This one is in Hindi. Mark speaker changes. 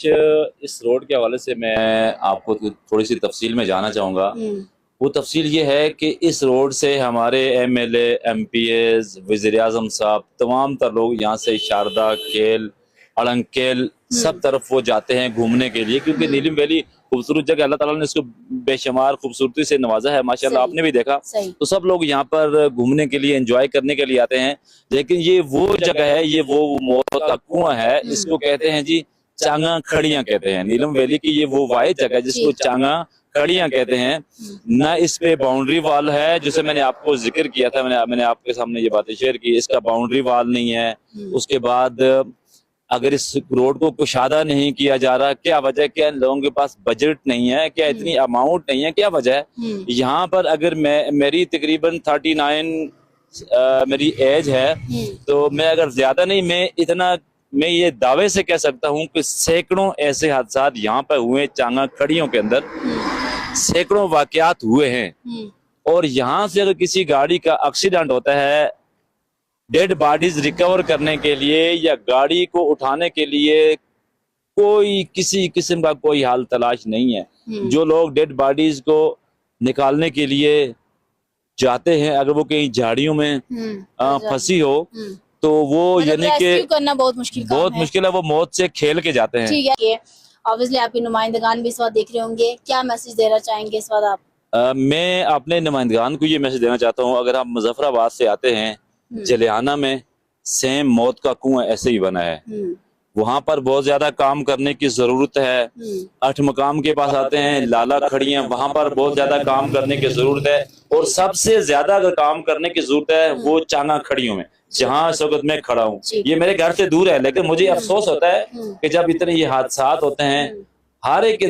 Speaker 1: इस रोड के हवाले से मैं आपको थोड़ी सी तफसील में जाना चाहूँगा। वो तफसील ये है कि इस रोड से हमारे MLA, MPs, वज़ीर-ए-आज़म साहब, तमाम तर लोग यहाँ से शारदा, केल, अड़ंकेल सब तरफ वो जाते हैं घूमने के लिए, क्योंकि नीलम वैली खूबसूरत जगह, अल्लाह ताला ने इसको बेशुमार खूबसूरती से नवाजा है माशाल्लाह, आपने भी देखा। तो सब लोग यहाँ पर घूमने के लिए, एंजॉय करने के लिए आते हैं। लेकिन ये वो जगह है, ये वो मौत का कुआं है, इसको कहते हैं जी चांगा खड़ियां कहते हैं। नीलम वैली की ये वो वाहिद जगह है जिसको चांगा खड़ियां कहते हैं। ना इस पे बाउंड्री वाल है, जिसे मैंने आपको जिक्र किया था, मैंने आपके सामने ये बातें शेयर की, इसका बाउंड्री वाल नहीं है। उसके बाद अगर इस रोड को कुशादा नहीं किया जा रहा, क्या वजह, क्या लोगों के पास बजट नहीं है, क्या इतनी अमाउंट नहीं है, क्या वजह है? यहाँ पर अगर मेरी तकरीबन 39 मेरी एज है, तो मैं अगर ज्यादा नहीं, मैं ये दावे से कह सकता हूँ कि सैकड़ों ऐसे हादसा यहाँ पर हुए, चांगा खड़ियों के अंदर सैकड़ों वाकयात हुए हैं। और यहाँ से अगर किसी गाड़ी का एक्सीडेंट होता है, डेड बॉडीज रिकवर करने के लिए या गाड़ी को उठाने के लिए कोई किसी किस्म का कोई हाल तलाश नहीं है। जो लोग डेड बॉडीज को निकालने के लिए जाते हैं, अगर वो कहीं झाड़ियों में फंसी हो, तो वो यानी कि
Speaker 2: करना बहुत मुश्किल
Speaker 1: है, वो मौत से खेल के जाते हैं।
Speaker 2: ठीक है, ऑब्वियसली आपके नुमाइंदगान भी इस वक्त देख रहे होंगे, क्या मैसेज देना चाहेंगे इस वक्त आप?
Speaker 1: मैं अपने नुमाइंदगान को ये मैसेज देना चाहता हूँ, अगर आप मुजफ्फराबाद से आते हैं, जलियाना में सेम मौत का कुआं ऐसे ही बना है। वहां पर बहुत ज्यादा काम करने की जरूरत है। 8 मकाम के पास आते हैं, लाला खड़ियां, वहां पर बहुत ज्यादा काम करने की जरूरत है। और सबसे ज्यादा अगर काम करने की जरूरत है वो चांगा खड़ियों में, जहाँ इस वक्त मैं खड़ा हूँ। ये मेरे घर से दूर है, लेकिन मुझे अफसोस होता है कि जब इतने ये हादसा होते हैं, हर एक